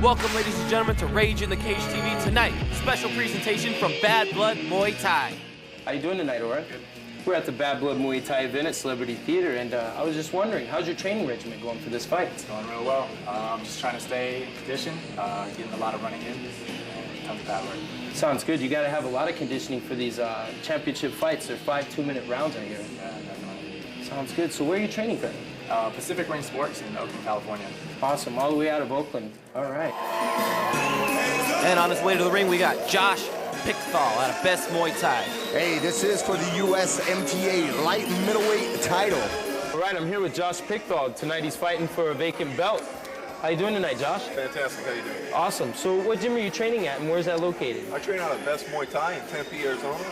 Welcome, ladies and gentlemen, to Rage in the Cage TV. Tonight, special presentation from Bad Blood Muay Thai. How you doing tonight, Oren? We're at the Bad Blood Muay Thai event at Celebrity Theater, and I was just wondering, how's your training regimen going for this fight? It's going real well. I'm just trying to stay in condition, getting a lot of running in, and tons of pad work. Sounds good. You got to have a lot of conditioning for these championship fights. They're 5 2-minute rounds, I hear. Yeah, definitely. Sounds good. So where are you training from? Pacific Ring Sports in Oakland, California. Awesome. All the way out of Oakland. All right. And on his way to the ring, we got Josh Pickthall out of Best Muay Thai. Hey, this is for the USMTA light middleweight title. All right, I'm here with Josh Pickthall. Tonight he's fighting for a vacant belt. How you doing tonight, Josh? Fantastic. How you doing? Awesome. So what gym are you training at, and where's that located? I train out at Best Muay Thai in Tempe, Arizona.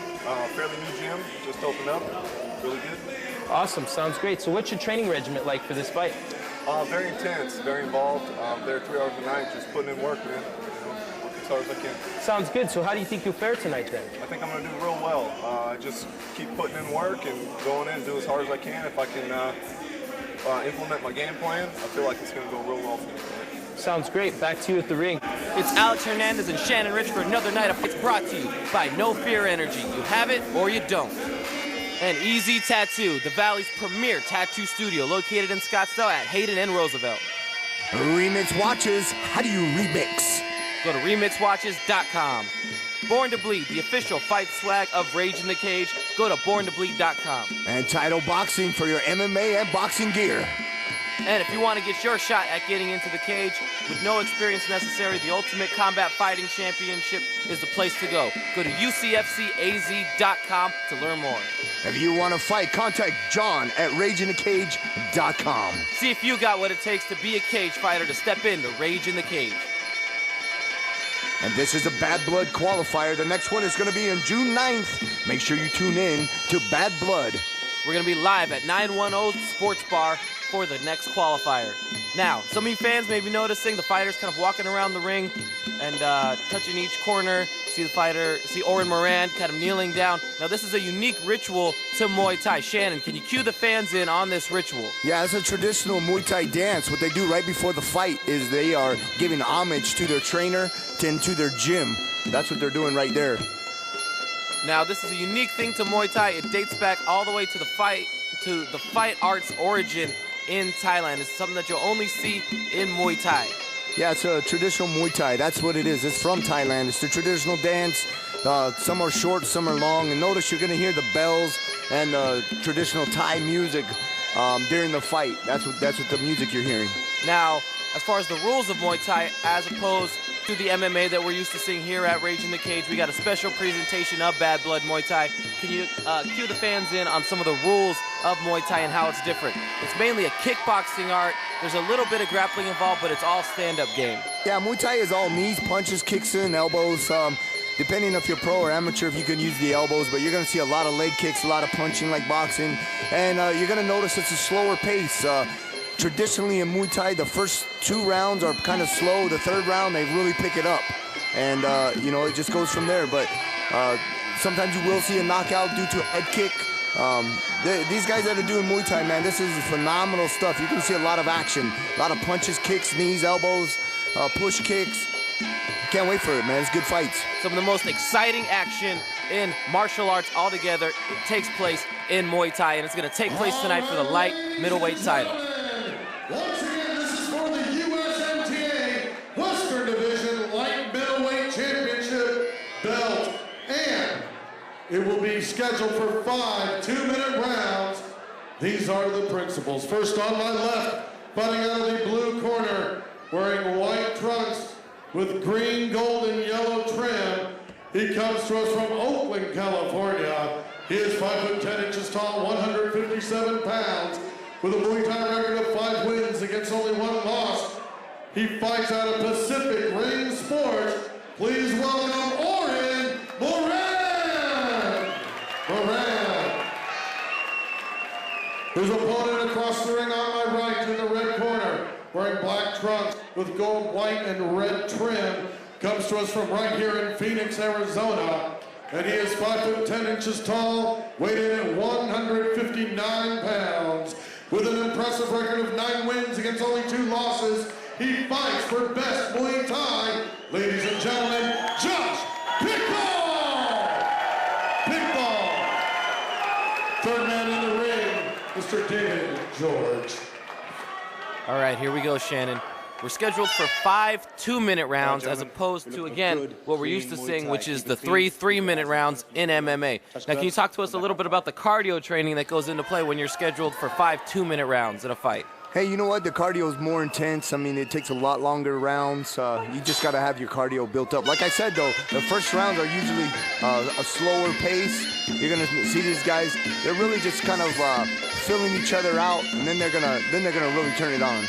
Fairly new gym, just opened up. Really good. Awesome. Sounds great. So what's your training regimen like for this fight? Very intense, very involved. There 3 hours a night, just putting in work, man. Work as hard as I can. Sounds good. So how do you think you'll fare tonight then? I think I'm going to do real well. I just keep putting in work and going in and do as hard as I can. If I can implement my game plan, I feel like it's going to go real well for me tonight. Sounds great. Back to you at the ring. It's Alex Hernandez and Shannon Rich for another night of fights brought to you by No Fear Energy. You have it or you don't. And Easy Tattoo, the Valley's premier tattoo studio located in Scottsdale at Hayden and Roosevelt. Remix Watches, how do you remix? Go to remixwatches.com. Born to Bleed, the official fight swag of Rage in the Cage. Go to borntobleed.com. And Title Boxing for your MMA and boxing gear. And if you want to get your shot at getting into the cage with no experience necessary, the Ultimate Combat Fighting Championship is the place to go. Go to UCFCAZ.com to learn more. If you want to fight, contact John at RageInTheCage.com. See if you got what it takes to be a cage fighter to step into Rage in the Cage. And this is a Bad Blood qualifier. The next one is going to be on June 9th. Make sure you tune in to Bad Blood. We're going to be live at 910 Sports Bar for the next qualifier. Now, some of you fans may be noticing the fighters kind of walking around the ring and touching each corner. See Oren Moran kind of kneeling down. Now, this is a unique ritual to Muay Thai. Shannon, can you cue the fans in on this ritual? Yeah, it's a traditional Muay Thai dance. What they do right before the fight is they are giving homage to their trainer and to their gym. That's what they're doing right there. Now, this is a unique thing to Muay Thai. It dates back all the way to the fight art's origin in Thailand. It's something that you'll only see in Muay Thai. Yeah, it's a traditional Muay Thai. That's what it is. It's from Thailand. It's the traditional dance. Some are short, some are long. And notice you're going to hear the bells and traditional Thai music during the fight. That's what the music you're hearing. Now, as far as the rules of Muay Thai, as opposed to the MMA that we're used to seeing here at Rage in the Cage, we got a special presentation of Bad Blood Muay Thai. Can you cue the fans in on some of the rules of Muay Thai and how it's different? It's mainly a kickboxing art. There's a little bit of grappling involved, but it's all stand-up game. Yeah, Muay Thai is all knees, punches, kicks in, elbows. Depending if you're pro or amateur, if you can use the elbows, but you're going to see a lot of leg kicks, a lot of punching like boxing, and you're going to notice it's a slower pace. Traditionally in Muay Thai, the first 2 rounds are kind of slow. The 3rd round, they really pick it up. And, it just goes from there. But sometimes you will see a knockout due to a head kick. These guys that are doing Muay Thai, man, this is phenomenal stuff. You can see a lot of action. A lot of punches, kicks, knees, elbows, push kicks. Can't wait for it, man. It's good fights. Some of the most exciting action in martial arts altogether takes place in Muay Thai, and it's going to take place tonight for the light middleweight title. Once again, this is for the USMTA Western Division Light Middleweight Championship belt. And it will be scheduled for 5 2-minute rounds. These are the principles. First on my left, fighting out of the blue corner, wearing white trunks with green, gold, and yellow trim. He comes to us from Oakland, California. He is 5 foot 10 inches tall, 157 pounds. With a Muay Thai record of 5 wins against only 1 loss. He fights out of Pacific Ring Sports. Please welcome Oren Moran! His opponent across the ring on my right in the red corner, wearing black trunks with gold, white, and red trim, comes to us from right here in Phoenix, Arizona. And he is 5 foot 10 inches tall, weighed in at 159 pounds. With an impressive record of 9 wins against only 2 losses, he fights for Best Muay Thai. Ladies and gentlemen, Josh Pickthall! Pickthall. Third man in the ring, Mr. David George. All right, here we go, Shannon. We're scheduled for 5 2-minute rounds as opposed to, again, what we're used to seeing, which is the 3 3-minute rounds in MMA. Now, can you talk to us a little bit about the cardio training that goes into play when you're scheduled for 5 2-minute rounds in a fight? Hey, you know what? The cardio is more intense. I mean, it takes a lot longer rounds. You just got to have your cardio built up. Like I said, though, the first rounds are usually a slower pace. You're gonna see these guys. They're really just kind of filling each other out, and then they're gonna really turn it on.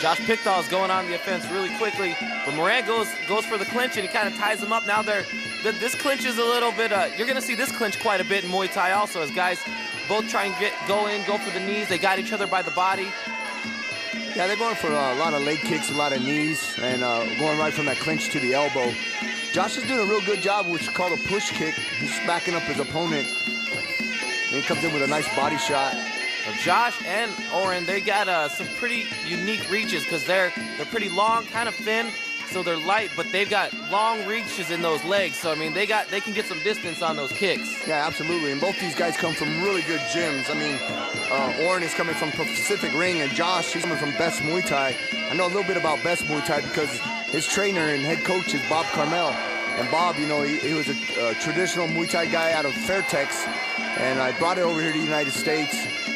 Josh Pickthall is going on the offense really quickly, but Moran goes for the clinch, and he kind of ties him up. Now this clinch is a little bit. You're gonna see this clinch quite a bit in Muay Thai also, as guys both try and go for the knees. They got each other by the body. Yeah, they're going for a lot of leg kicks, a lot of knees, and going right from that clinch to the elbow. Josh is doing a real good job, which is called a push kick. He's backing up his opponent. And he comes in with a nice body shot. Well, Josh and Oren, they got some pretty unique reaches because they're pretty long, kind of thin, so they're light, but they've got long reaches in those legs. So I mean, they can get some distance on those kicks. Yeah, absolutely. And both these guys come from really good gyms. I mean, Oren is coming from Pacific Ring, and Josh, he's coming from Best Muay Thai. I know a little bit about Best Muay Thai because his trainer and head coach is Bob Carmel. And Bob, you know, he was a traditional Muay Thai guy out of Fairtex, and I brought it over here to the United States.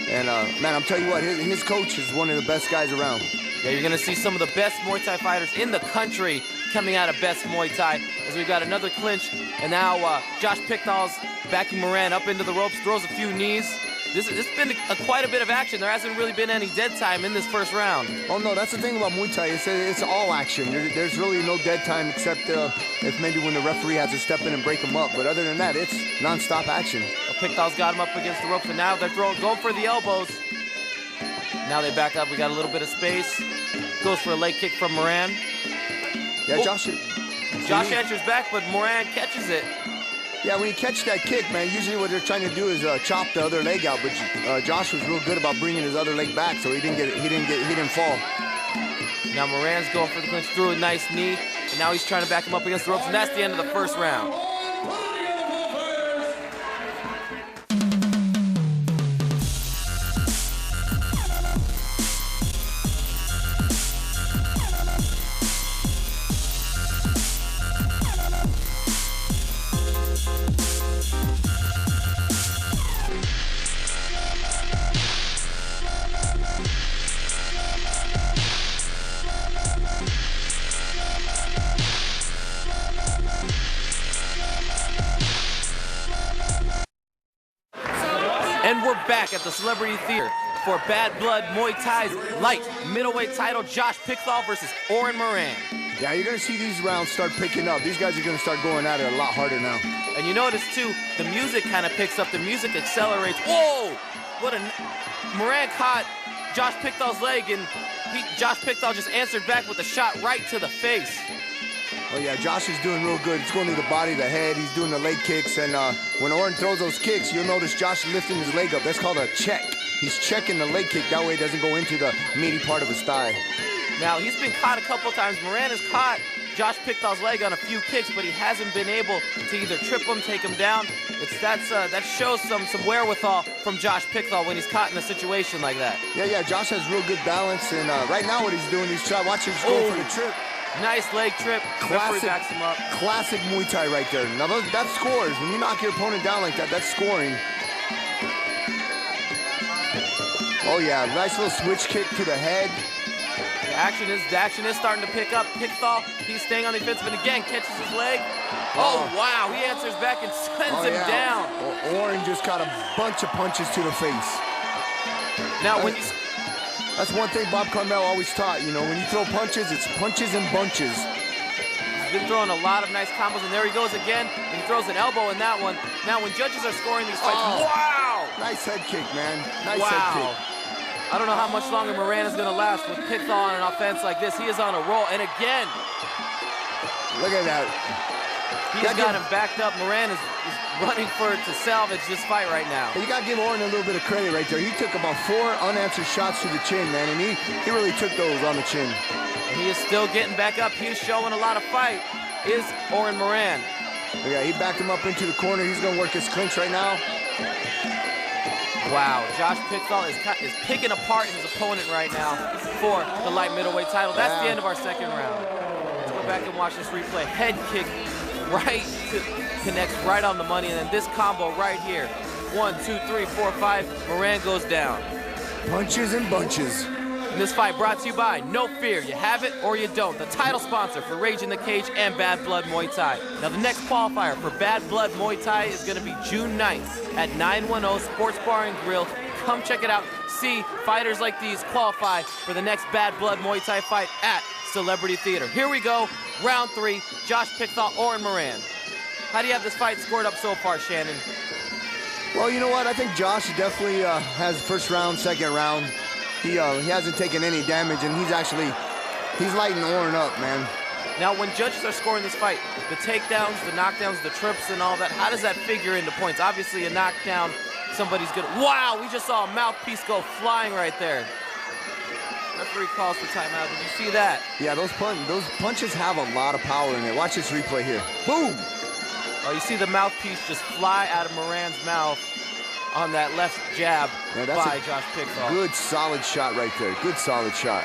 And man, I'm telling you what, his coach is one of the best guys around. Yeah, you're going to see some of the best Muay Thai fighters in the country coming out of Best Muay Thai, as we've got another clinch. And now Josh Pickthall's backing Moran up into the ropes, throws a few knees. This has been quite a bit of action. There hasn't really been any dead time in this first round. Oh, no, that's the thing about Muay Thai. It's all action. There's really no dead time except if maybe when the referee has to step in and break him up. But other than that, it's nonstop action. Well, Pickthall's got him up against the ropes, and now they're going for the elbows. Now they back up. We got a little bit of space. Goes for a leg kick from Moran. Yeah, oh. Josh answers back, but Moran catches it. Yeah, when you catch that kick, man, usually what they're trying to do is chop the other leg out. But Josh was real good about bringing his other leg back, so he didn't fall. Now Moran's going for the clinch, threw a nice knee, and now he's trying to back him up against the ropes, and that's the end of the first round. And we're back at the Celebrity Theater for Bad Blood Muay Thai's light middleweight title, Josh Pickthall versus Oren Moran. Yeah, you're going to see these rounds start picking up. These guys are going to start going at it a lot harder now. And you notice, too, the music kind of picks up. The music accelerates. Whoa! Moran caught Josh Pickthall's leg, and Josh Pickthall just answered back with a shot right to the face. Oh, yeah, Josh is doing real good. He's going to the body, the head. He's doing the leg kicks. And when Oren throws those kicks, you'll notice Josh is lifting his leg up. That's called a check. He's checking the leg kick. That way it doesn't go into the meaty part of his thigh. Now, he's been caught a couple times. Moran has caught Josh Pickthall's leg on a few kicks, but he hasn't been able to either trip him, take him down. That shows some wherewithal from Josh Pickthall when he's caught in a situation like that. Yeah, Josh has real good balance. And right now what he's doing, he's watch him go for the trip. Nice leg trip. Referee backs him up. Classic Muay Thai right there. Now that scores. When you knock your opponent down like that, that's scoring. Oh yeah, nice little switch kick to the head. The action is starting to pick up. Pickthall, he's staying on the offensive, and again catches his leg. Oh wow, he answers back and sends him down. Well, Oren just got a bunch of punches to the face. Now that's one thing Bob Carmel always taught, you know, when you throw punches, it's punches and bunches. He's been throwing a lot of nice combos, and there he goes again, and he throws an elbow in that one. Now, when judges are scoring these fights, wow! Nice head kick, man. Nice wow. head kick. I don't know how much longer Moran is going to last with Pickthall on an offense like this. He is on a roll, and again. Look at that. He's got him backed up. Moran is running to salvage this fight right now. You got to give Oren a little bit of credit right there. He took about 4 unanswered shots to the chin, man, and he really took those on the chin. And he is still getting back up. He is showing a lot of fight, is Oren Moran. Yeah, he backed him up into the corner. He's going to work his clinch right now. Wow, Josh Pickthall is picking apart his opponent right now for the light middleweight title. That's the end of our second round. Let's go back and watch this replay. Head kick connects right on the money, and then this combo right here. 1, 2, 3, 4, 5. Moran goes down. Punches and bunches. And this fight brought to you by No Fear. You have it or you don't. The title sponsor for Rage in the Cage and Bad Blood Muay Thai. Now the next qualifier for Bad Blood Muay Thai is going to be June 9th at 910 Sports Bar and Grill. Come check it out. See fighters like these qualify for the next Bad Blood Muay Thai fight at Celebrity Theater. Here we go. Round 3. Josh Pickthall, Oren Moran. How do you have this fight scored up so far, Shannon? Well, you know what? I think Josh definitely has first round, second round. He hasn't taken any damage, and he's lighting Oren up, man. Now, when judges are scoring this fight, the takedowns, the knockdowns, the trips, and all that, how does that figure into points? Obviously, a knockdown, somebody's good. Wow, we just saw a mouthpiece go flying right there. Referee calls for timeout. Did you see that? Yeah, those punches have a lot of power in it. Watch this replay here. Boom! Oh, you see the mouthpiece just fly out of Moran's mouth on that left jab by Josh Pickthall. Good solid shot right there. Good solid shot.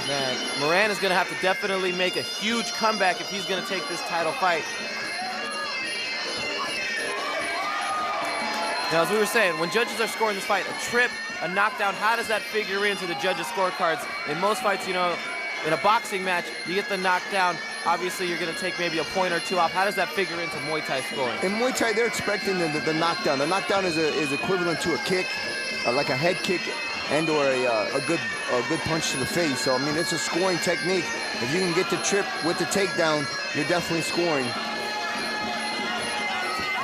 Man, Moran is going to have to definitely make a huge comeback if he's going to take this title fight. Now, as we were saying, when judges are scoring this fight, a trip, a knockdown, how does that figure into the judges' scorecards? In most fights, you know, in a boxing match, you get the knockdown. Obviously, you're going to take maybe a point or two off. How does that figure into Muay Thai scoring? In Muay Thai, they're expecting the knockdown. The knockdown is equivalent to a kick, like a head kick, and/or a good punch to the face. So I mean, it's a scoring technique. If you can get the trip with the takedown, you're definitely scoring.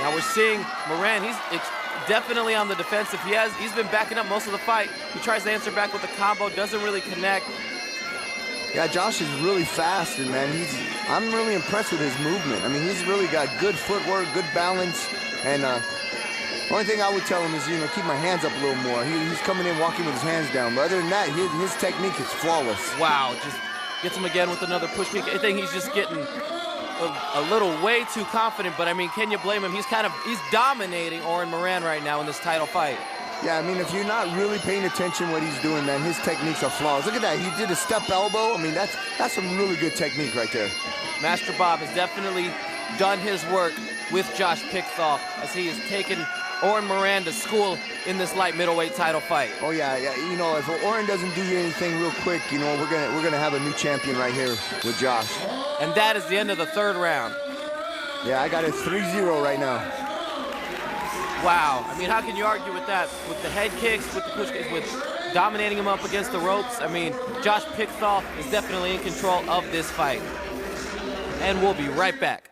Now we're seeing Moran. He's definitely on the defensive. He's been backing up most of the fight. He tries to answer back with the combo, doesn't really connect. Yeah, Josh is really fast, and man, I'm really impressed with his movement. I mean, he's really got good footwork, good balance, and the only thing I would tell him is, you know, keep my hands up a little more. He's coming in walking with his hands down, but other than that, his technique is flawless. Wow, just gets him again with another push kick. I think he's just getting a little way too confident, but I mean, can you blame him? He's dominating Oren Moran right now in this title fight. Yeah, I mean, if you're not really paying attention what he's doing, man, his techniques are flawless. Look at that. He did a step elbow. I mean, that's some really good technique right there. Master Bob has definitely done his work with Josh Pickthall as he has taken Oren Moran to school in this light middleweight title fight. Oh yeah. You know, if Oren doesn't do anything real quick, you know, we're gonna have a new champion right here with Josh. And that is the end of the third round. Yeah, I got it 3-0 right now. Wow, I mean, how can you argue with that? With the head kicks, with the push kicks, with dominating him up against the ropes? I mean, Josh Pickthall is definitely in control of this fight. And we'll be right back.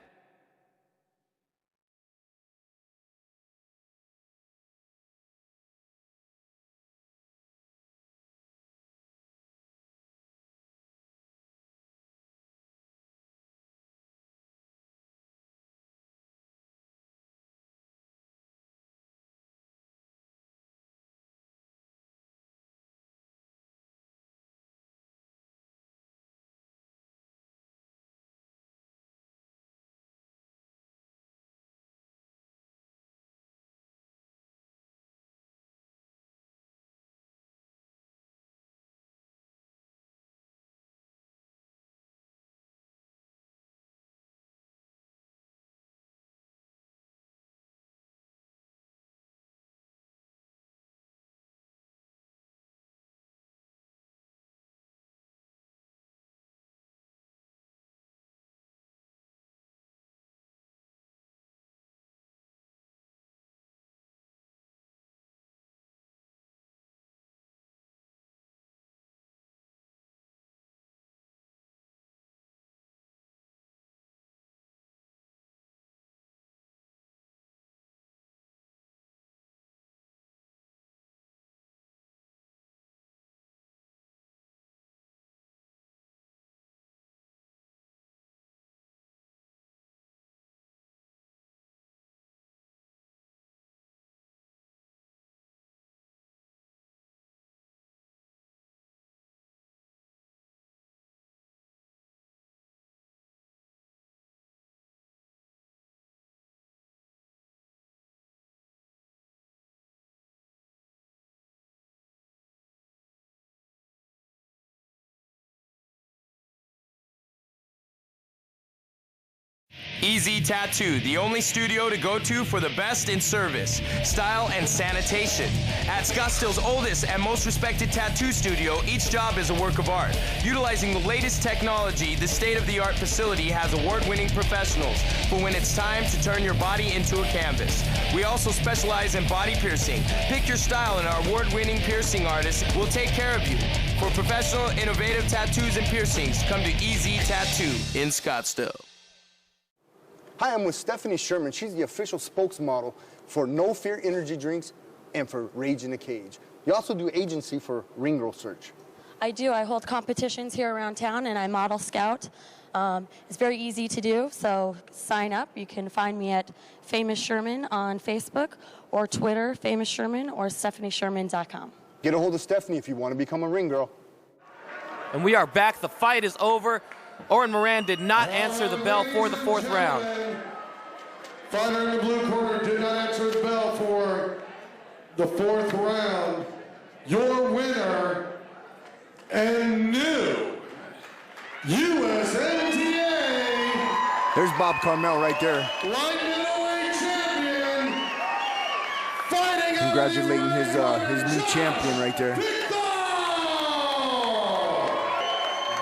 Easy Tattoo, the only studio to go to for the best in service, style, and sanitation. At Scottsdale's oldest and most respected tattoo studio, each job is a work of art. Utilizing the latest technology, the state-of-the-art facility has award-winning professionals for when it's time to turn your body into a canvas. We also specialize in body piercing. Pick your style and our award-winning piercing artists will take care of you. For professional, innovative tattoos and piercings, come to Easy Tattoo in Scottsdale. Hi, I'm with Stephanie Sherman. She's the official spokesmodel for No Fear energy drinks and for Rage in the Cage. You also do agency for Ring Girl Search. I do. I hold competitions here around town, and I model scout. It's very easy to do, so sign up. You can find me at Famous Sherman on Facebook or Twitter, Famous Sherman, or StephanieSherman.com. Get a hold of Stephanie if you want to become a ring girl. And we are back. The fight is over. Oren Moran did not answer the bell for the 4th round. Fighter in the blue corner did not answer the bell for the 4th round. Your winner and new USMTA. There's Bob Carmel right there. Light middleweight champion. Fighting Congratulating his new champion right there.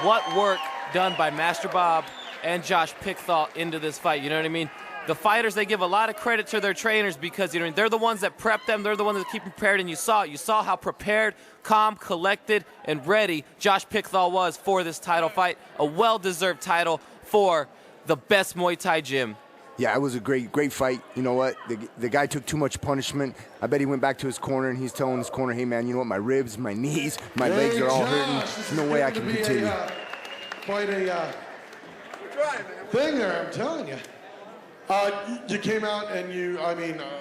What work done by Master Bob and Josh Pickthall into this fight, you know what I mean? The fighters, they give a lot of credit to their trainers because, you know, they're the ones that prep them, they're the ones that keep them prepared, and you saw how prepared, calm, collected, and ready Josh Pickthall was for this title fight. A well-deserved title for the best Muay Thai gym. Yeah, it was a great fight. You know what? The guy took too much punishment. I bet he went back to his corner and he's telling his corner, hey man, you know what? My ribs, my knees, my legs are all hurting. There's no way I can continue. Quite a thing there, I'm telling you. You came out and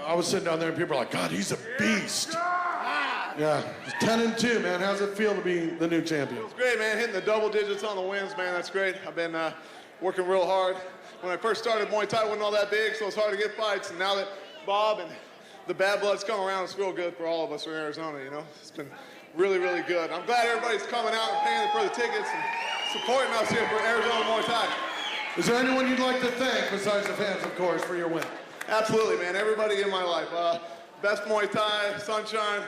I was sitting down there and people were like, God, he's a beast. Yeah, 10-2, man. How's it feel to be the new champion? It's great, man. Hitting the double digits on the wins, man. That's great. I've been working real hard. When I first started, Muay Thai wasn't all that big, so it's hard to get fights. And now that Bob and the bad blood's come around, it's real good for all of us in Arizona, you know? It's been really, really good. I'm glad everybody's coming out and paying for the tickets and supporting us here for Arizona Muay Thai. Is there anyone you'd like to thank, besides the fans, of course, for your win? Absolutely, man. Everybody in my life. Best Muay Thai, Sunshine,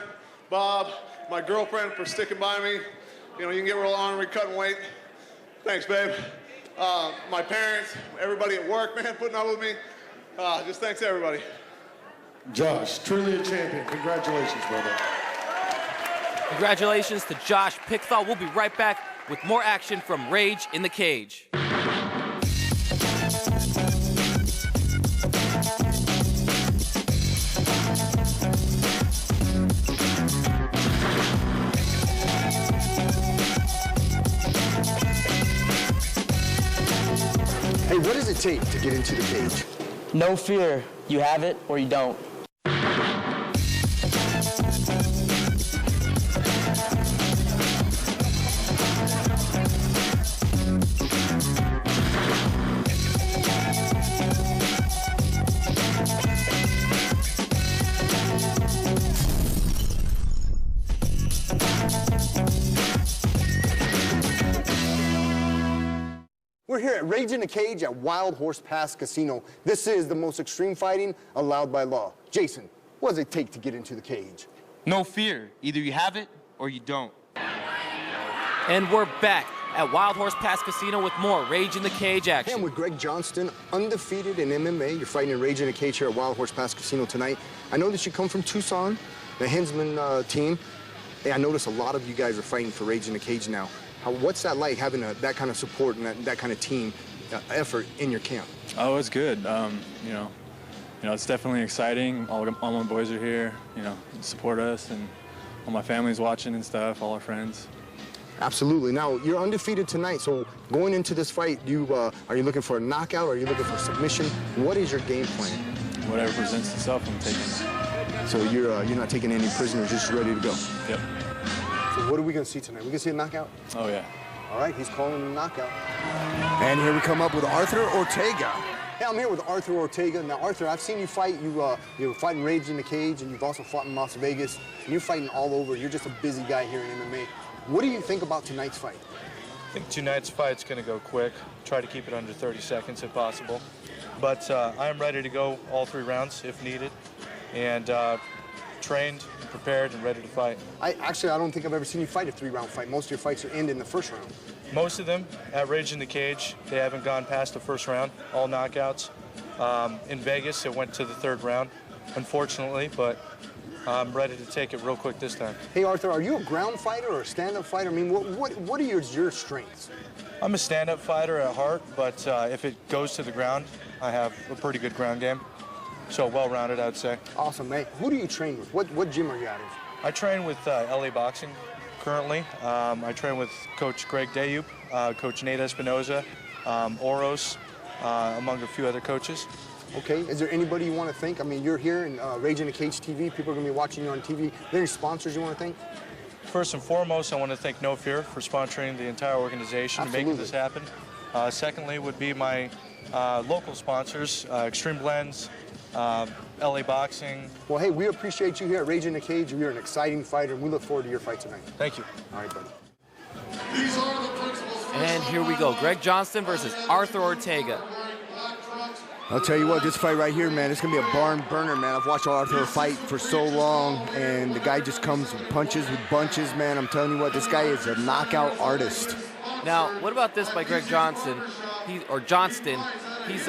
Bob, my girlfriend for sticking by me. You know, you can get real ornery cutting weight. Thanks, babe. My parents, everybody at work, man, putting up with me. Just thanks to everybody. Josh, truly a champion. Congratulations, brother. Congratulations to Josh Pickthall. We'll be right back with more action from Rage in the Cage. Hey, what does it take to get into the cage? No fear. You have it or you don't. We're here at Rage in the Cage at Wild Horse Pass Casino. This is the most extreme fighting allowed by law. Jason, what does it take to get into the cage? No fear. Either you have it or you don't. And we're back at Wild Horse Pass Casino with more Rage in the Cage action. Hey, I'm with Greg Johnston, undefeated in MMA. You're fighting in Rage in the Cage here at Wild Horse Pass Casino tonight. I know that you come from Tucson, the Hensman team. Hey, I notice a lot of you guys are fighting for Rage in the Cage now. What's that like, having that kind of support and that kind of team effort in your camp? Oh, it's good. You know, it's definitely exciting. All my boys are here, you know, support us, and all my family's watching and stuff, all our friends. Absolutely. Now, you're undefeated tonight, so going into this fight, are you looking for a knockout, or are you looking for submission? What is your game plan? Whatever presents itself, I'm taking. So you're not taking any prisoners, just ready to go? Yep. So what are we going to see tonight? We going to see a knockout? Oh, yeah. All right, he's calling a knockout. And here we come up with Arthur Ortega. Hey, I'm here with Arthur Ortega. Now, Arthur, I've seen you fight. You're fighting Rage in the Cage, and you've also fought in Las Vegas. And you're fighting all over. You're just a busy guy here in MMA. What do you think about tonight's fight? I think tonight's fight's going to go quick. Try to keep it under 30 seconds if possible. but I am ready to go all 3 rounds if needed, and trained, prepared, and ready to fight. I don't think I've ever seen you fight a 3-round fight. Most of your fights end in the first round. Most of them at Rage in the Cage, they haven't gone past the first round, all knockouts. In Vegas, it went to the 3rd round, unfortunately, but I'm ready to take it real quick this time. Hey, Arthur, are you a ground fighter or a stand-up fighter? I mean, what are your strengths? I'm a stand-up fighter at heart, but if it goes to the ground, I have a pretty good ground game. So well-rounded, I'd say. Awesome, mate. Who do you train with? What gym are you out of? I train with LA Boxing currently. I train with Coach Greg Dayup, Coach Nate Espinoza, Oros, among a few other coaches. Okay, is there anybody you want to thank? I mean, you're here in Rage in the Cage TV. People are going to be watching you on TV. Are there any sponsors you want to thank? First and foremost, I want to thank No Fear for sponsoring the entire organization and making this happen. Secondly would be my local sponsors, Extreme Blends, LA Boxing. Well, hey, we appreciate you here at Rage in the Cage. You're an exciting fighter, and we look forward to your fight tonight. Thank you. All right, buddy. And here we go. Greg Johnston versus Arthur Ortega. I'll tell you what, this fight right here, man, it's going to be a barn burner, man. I've watched Arthur fight for so long, and the guy just comes with punches with bunches, man. I'm telling you what, this guy is a knockout artist. Now, what about this by Greg Johnston? Johnston. He's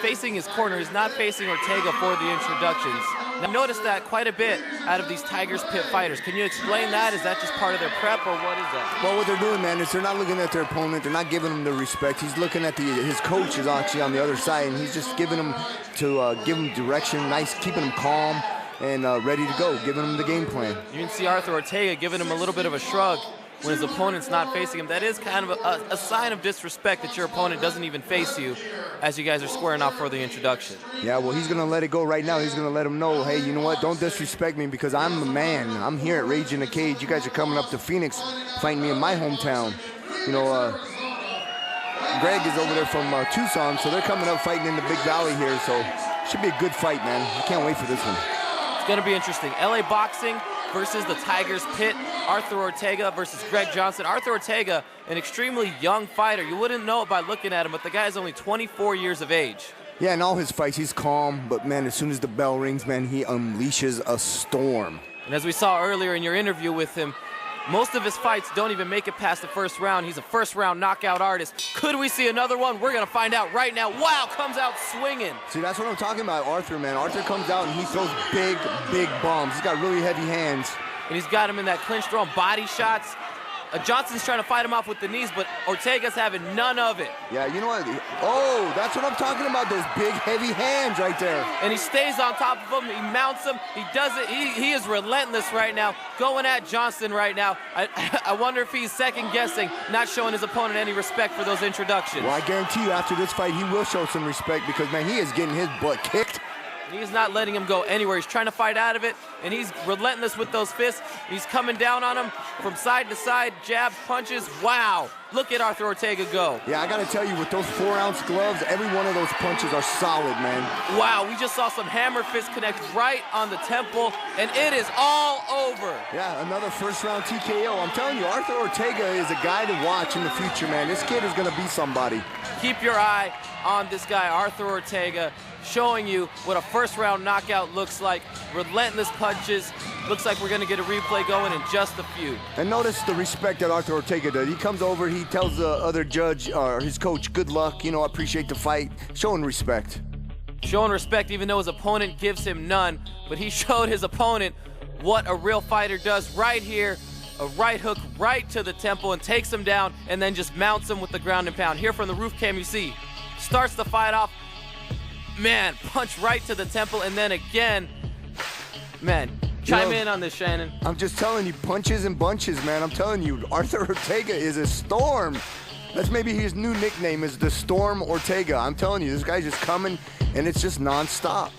facing his corner. He's not facing Ortega for the introductions. Now, notice that quite a bit out of these Tigers Pit fighters. Can you explain that? Is that just part of their prep, or what is that? Well, what they're doing, man, is they're not looking at their opponent. They're not giving him the respect. He's looking at his coach is actually on the other side, and he's just giving him to give him direction, nice, keeping him calm and ready to go, giving him the game plan. You can see Arthur Ortega giving him a little bit of a shrug when his opponent's not facing him. That is kind of a sign of disrespect that your opponent doesn't even face you as you guys are squaring off for the introduction. Yeah, well, he's going to let it go right now. He's going to let him know, hey, you know what? Don't disrespect me because I'm the man. I'm here at Rage in the Cage. You guys are coming up to Phoenix, fighting me in my hometown. You know, Greg is over there from Tucson, so they're coming up fighting in the Big Valley here, so should be a good fight, man. I can't wait for this one. It's going to be interesting. LA Boxing versus the Tigers Pit. Arthur Ortega versus Greg Johnston. Arthur Ortega, an extremely young fighter. You wouldn't know it by looking at him, but the guy is only 24 years of age. Yeah, in all his fights, he's calm, but, man, as soon as the bell rings, man, he unleashes a storm. And as we saw earlier in your interview with him, most of his fights don't even make it past the first round. He's a first-round knockout artist. Could we see another one? We're going to find out right now. Wow, comes out swinging. See, that's what I'm talking about, Arthur, man. Arthur comes out and he throws big, big bombs. He's got really heavy hands. And he's got him in that clinch, throwing body shots. Johnston's trying to fight him off with the knees, but Ortega's having none of it. Yeah, you know what? Oh, that's what I'm talking about, those big, heavy hands right there. And he stays on top of him. He mounts him. He does it. He is relentless right now, going at Johnston right now. I wonder if he's second-guessing, not showing his opponent any respect for those introductions. Well, I guarantee you after this fight, he will show some respect because, man, he is getting his butt kicked. He's not letting him go anywhere. He's trying to fight out of it, and he's relentless with those fists. He's coming down on him from side to side, jabs, punches. Wow, look at Arthur Ortega go. Yeah, I got to tell you, with those 4-ounce gloves, every one of those punches are solid, man. Wow, we just saw some hammer fist connect right on the temple, and it is all over. Yeah, another first-round TKO. I'm telling you, Arthur Ortega is a guy to watch in the future, man. This kid is going to be somebody. Keep your eye on this guy, Arthur Ortega, showing you what a first-round knockout looks like. Relentless punches. Looks like we're going to get a replay going in just a few. And notice the respect that Arthur Ortega does. He comes over, he tells the other judge, or his coach, good luck, you know, appreciate the fight. Showing respect. Showing respect even though his opponent gives him none. But he showed his opponent what a real fighter does right here. A right hook right to the temple and takes him down and then just mounts him with the ground and pound. Here from the roof cam you see, starts the fight off. Man, punch right to the temple, and then again, man, chime in on this, Shannon. I'm just telling you, punches and bunches, man. I'm telling you, Arthur Ortega is a storm. That's maybe his new nickname is the Storm Ortega. I'm telling you, this guy's just coming, and it's just nonstop.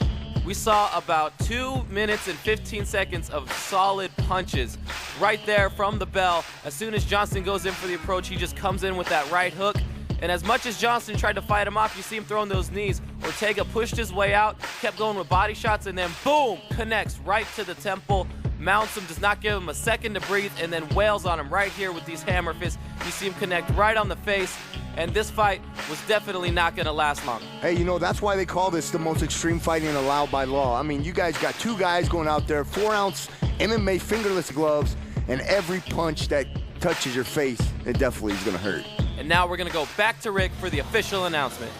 We saw about 2 minutes and 15 seconds of solid punches right there from the bell. As soon as Johnston goes in for the approach, he just comes in with that right hook. And as much as Johnston tried to fight him off, you see him throwing those knees. Ortega pushed his way out, kept going with body shots, and then boom, connects right to the temple, mounts him, does not give him a second to breathe, and then wails on him right here with these hammer fists. You see him connect right on the face, and this fight was definitely not going to last long. Hey, you know, that's why they call this the most extreme fighting allowed by law. I mean, you guys got two guys going out there, 4-ounce MMA fingerless gloves, and every punch that touches your face, it definitely is going to hurt. And now we're going to go back to Rick for the official announcement.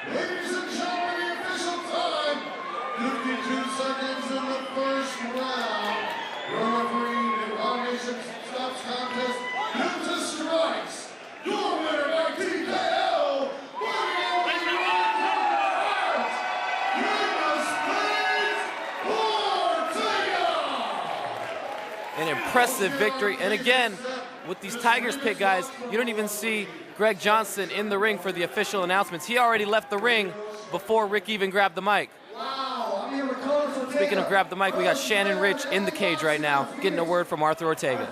Ladies and gentlemen, the official time, 52 seconds in the first round. Referee the Foundation stops contest due to strikes. Your winner by TKO, An impressive victory. And again, with these Tigers Pit guys, you don't even see Greg Johnson in the ring for the official announcements. He already left the ring before Rick even grabbed the mic. Speaking of grab the mic, we got Shannon Rich in the cage right now, getting a word from Arthur Ortega.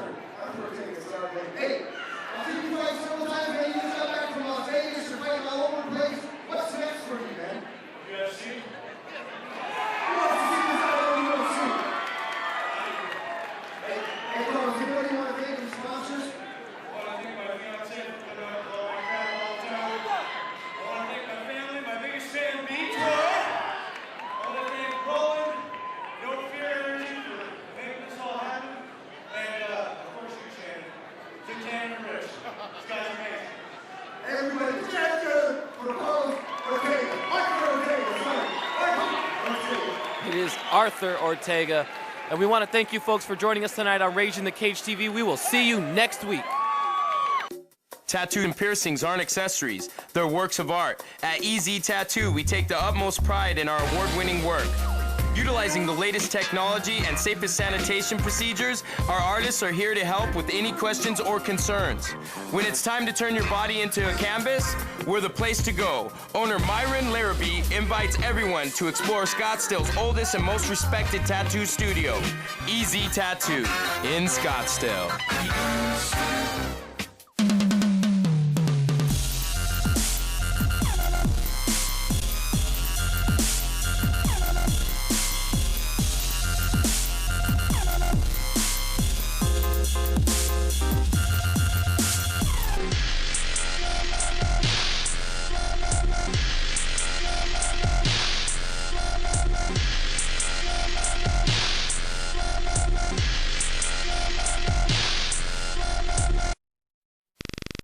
It is Arthur Ortega, and we want to thank you folks for joining us tonight on Rage in the Cage TV. We will see you next week. Tattoo and piercings aren't accessories, they're works of art. At EZ Tattoo, we take the utmost pride in our award-winning work. Utilizing the latest technology and safest sanitation procedures, our artists are here to help with any questions or concerns. When it's time to turn your body into a canvas, we're the place to go. Owner Myron Larrabee invites everyone to explore Scottsdale's oldest and most respected tattoo studio, EZ Tattoo in Scottsdale.